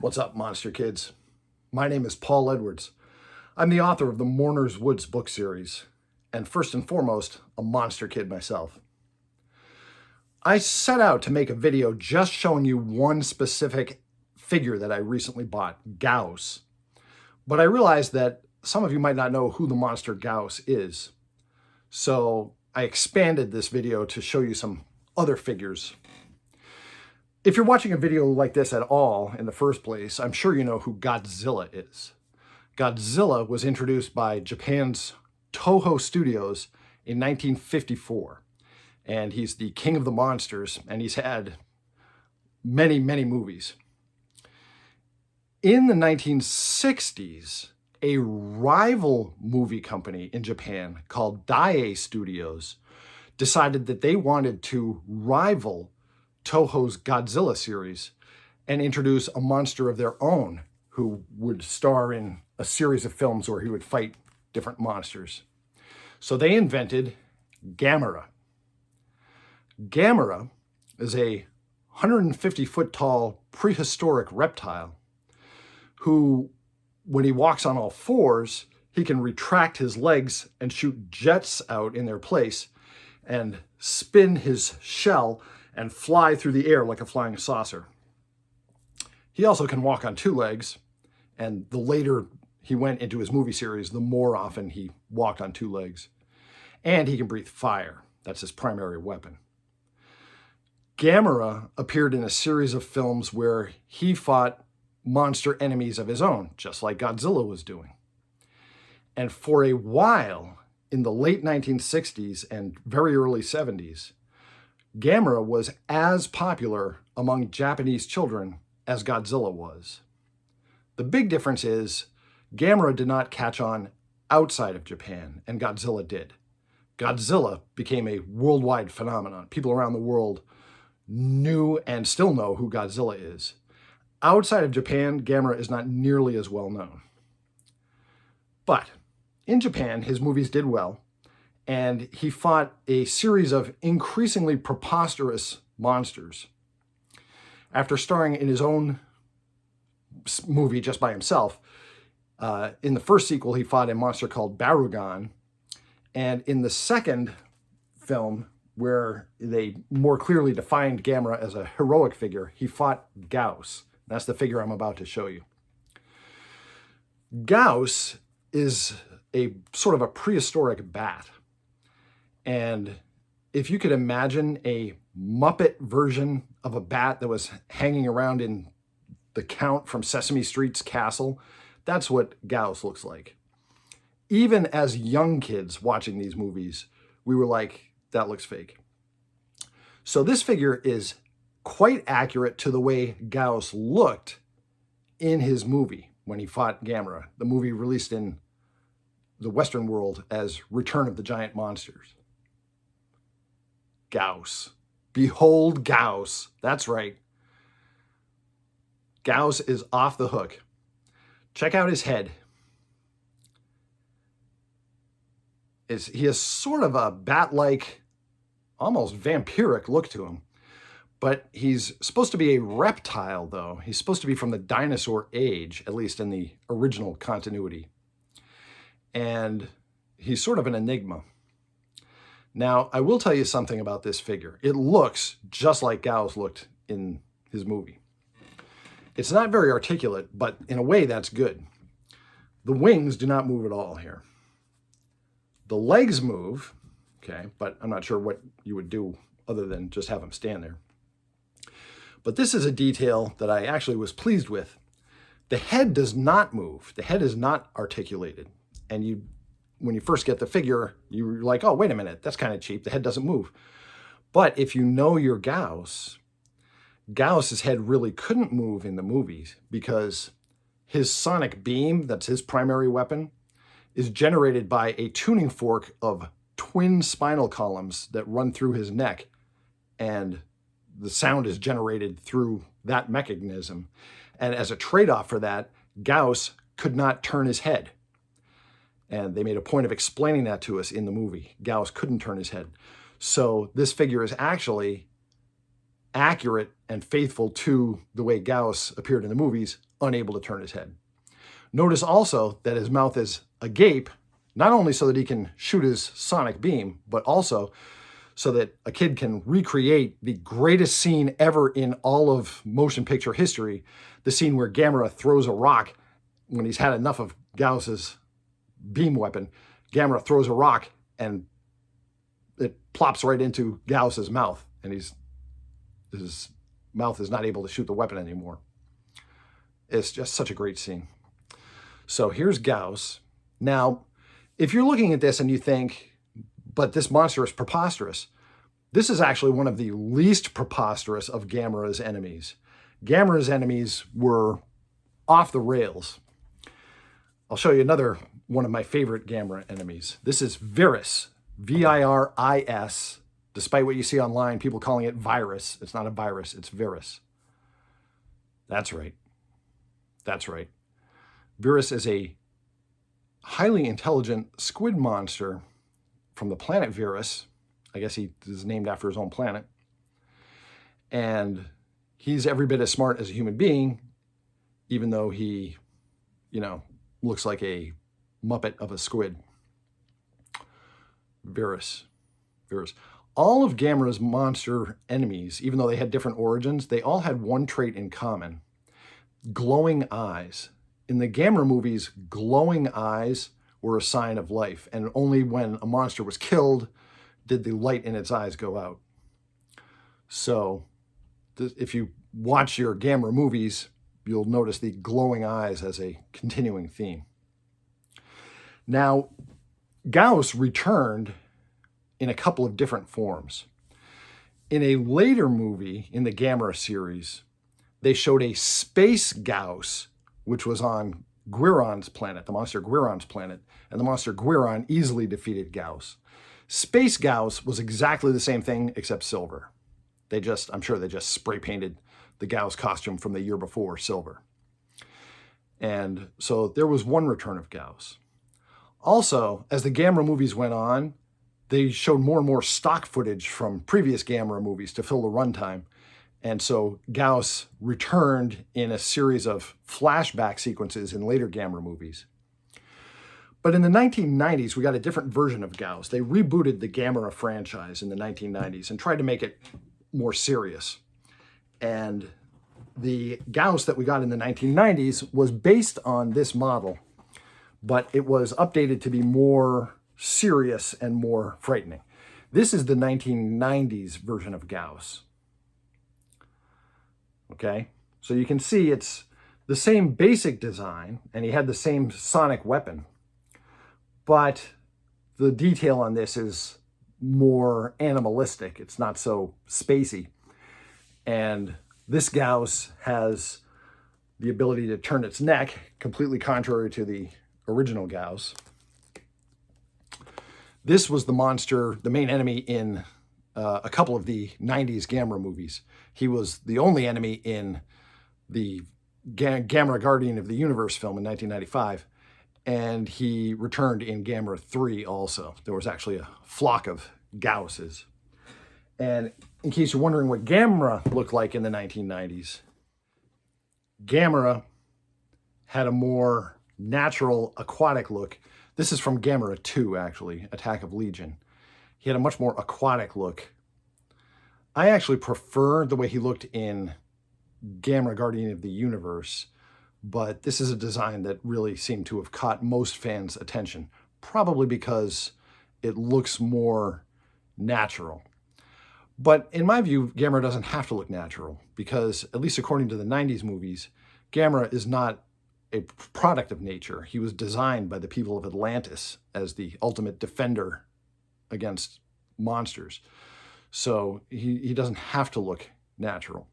What's up, monster kids? My name is Paul Edwards. I'm the author of the Mourners Woods book series, and first and foremost, a monster kid myself. I set out to make a video just showing you one specific figure that I recently bought, Gaos. But I realized that some of you might not know who the monster Gaos is. So I expanded this video to show you some other figures. If you're watching a video like this at all in the first place, I'm sure you know who Godzilla is. Godzilla was introduced by Japan's Toho Studios in 1954, and he's the king of the monsters, and he's had many, many movies. In the 1960s, a rival movie company in Japan called Daiei Studios decided that they wanted to rival Toho's Godzilla series and introduce a monster of their own who would star in a series of films where he would fight different monsters. So they invented Gamera. Gamera is a 150-foot tall prehistoric reptile who, when he walks on all fours, he can retract his legs and shoot jets out in their place and spin his shell and fly through the air like a flying saucer. He also can walk on two legs, and the later he went into his movie series, the more often he walked on two legs. And he can breathe fire. That's his primary weapon. Gamera appeared in a series of films where he fought monster enemies of his own, just like Godzilla was doing. And for a while, in the late 1960s and very early 70s, Gamera was as popular among Japanese children as Godzilla was. The big difference is Gamera did not catch on outside of Japan, and Godzilla did. Godzilla became a worldwide phenomenon. People around the world knew and still know who Godzilla is. Outside of Japan, Gamera is not nearly as well known. But in Japan, his movies did well, and he fought a series of increasingly preposterous monsters. After starring in his own movie just by himself, in the first sequel, he fought a monster called Barugan, and in the second film, where they more clearly defined Gamera as a heroic figure, he fought Gaos. That's the figure I'm about to show you. Gaos is a sort of a prehistoric bat. And if you could imagine a Muppet version of a bat that was hanging around in the Count from Sesame Street's castle, that's what Gaos looks like. Even as young kids watching these movies, we were like, that looks fake. So this figure is quite accurate to the way Gaos looked in his movie when he fought Gamera, the movie released in the Western world as Return of the Giant Monsters. Gaos. Behold Gaos. That's right. Gaos is off the hook. Check out his head. He has sort of a bat-like, almost vampiric look to him. But he's supposed to be a reptile, though. He's supposed to be from the dinosaur age, at least in the original continuity. And he's sort of an enigma. Now, I will tell you something about this figure. It looks just like Gaos looked in his movie. It's not very articulate, but in a way that's good. The wings do not move at all here. The legs move, okay, but I'm not sure what you would do other than just have them stand there. But this is a detail that I actually was pleased with. The head does not move. The head is not articulated. And when you first get the figure, you're like, oh, wait a minute, that's kind of cheap. The head doesn't move. But if you know your Gaos, Gaos' head really couldn't move in the movies because his sonic beam, that's his primary weapon, is generated by a tuning fork of twin spinal columns that run through his neck, and the sound is generated through that mechanism. And as a trade-off for that, Gaos could not turn his head. And they made a point of explaining that to us in the movie. Gaos couldn't turn his head. So this figure is actually accurate and faithful to the way Gaos appeared in the movies, unable to turn his head. Notice also that his mouth is agape, not only so that he can shoot his sonic beam, but also so that a kid can recreate the greatest scene ever in all of motion picture history, the scene where Gamera throws a rock when he's had enough of Gaos's beam weapon. Gamera throws a rock and it plops right into Gaos's mouth, and his mouth is not able to shoot the weapon anymore. It's just such a great scene. So here's Gaos. Now, if you're looking at this and you think, but this monster is preposterous, this is actually one of the least preposterous of Gamera's enemies. Gamera's enemies were off the rails. I'll show you another one of my favorite Gamera enemies. This is Virus, V-I-R-I-S. Despite what you see online, people calling it virus. It's not a virus, it's Virus. That's right. That's right. Virus is a highly intelligent squid monster from the planet Virus. I guess he is named after his own planet. And he's every bit as smart as a human being, even though he, looks like a muppet of a squid. Virus. All of Gamera's monster enemies, even though they had different origins, they all had one trait in common: glowing eyes. In the Gamera movies, glowing eyes were a sign of life, and only when a monster was killed did the light in its eyes go out. So if you watch your Gamera movies, you'll notice the glowing eyes as a continuing theme. Now, Gaos returned in a couple of different forms. In a later movie in the Gamera series, they showed a space Gaos, which was on Guiron's planet, the monster Guiron's planet, and the monster Guiron easily defeated Gaos. Space Gaos was exactly the same thing except silver. I'm sure they just spray painted the Gaos costume from the year before silver. And so there was one return of Gaos. Also, as the Gamera movies went on, they showed more and more stock footage from previous Gamera movies to fill the runtime. And so Gaos returned in a series of flashback sequences in later Gamera movies. But in the 1990s, we got a different version of Gaos. They rebooted the Gamera franchise in the 1990s and tried to make it more serious. And the Gaos that we got in the 1990s was based on this model, but it was updated to be more serious and more frightening. This is the 1990s version of Gaos. Okay, so you can see it's the same basic design, and he had the same sonic weapon, but the detail on this is more animalistic. It's not so spacey. And this Gaos has the ability to turn its neck, completely contrary to the original Gaos. This was the monster, the main enemy in a couple of the 90s Gamera movies. He was the only enemy in the Gamera Guardian of the Universe film in 1995. And he returned in Gamera 3 also. There was actually a flock of Gaoses. And in case you're wondering what Gamera looked like in the 1990s, Gamera had a more natural aquatic look. This is from Gamera 2, actually, Attack of Legion. He had a much more aquatic look. I actually prefer the way he looked in Gamera Guardian of the Universe, but this is a design that really seemed to have caught most fans' attention, probably because it looks more natural. But in my view, Gamera doesn't have to look natural, because at least according to the 90s movies, Gamera is not a product of nature. He was designed by the people of Atlantis as the ultimate defender against monsters. So he doesn't have to look natural.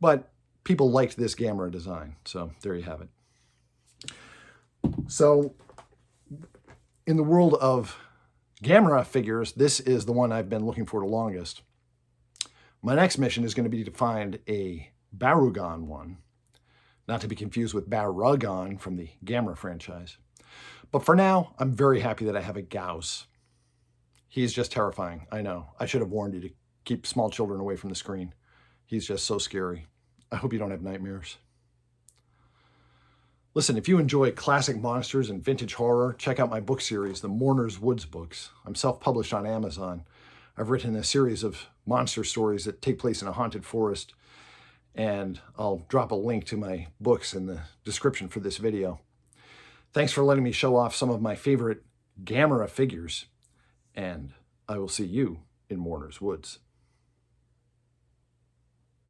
But people liked this Gamera design, so there you have it. So in the world of Gamera figures, this is the one I've been looking for the longest. My next mission is going to be to find a Barugon one, not to be confused with Barugon from the Gamera franchise. But for now, I'm very happy that I have a Gaos. He's just terrifying, I know. I should have warned you to keep small children away from the screen. He's just so scary. I hope you don't have nightmares. Listen, if you enjoy classic monsters and vintage horror, check out my book series, the Mourners Woods books. I'm self-published on Amazon. I've written a series of monster stories that take place in a haunted forest, and I'll drop a link to my books in the description for this video. Thanks for letting me show off some of my favorite Gamera figures, and I will see you in Mourners Woods.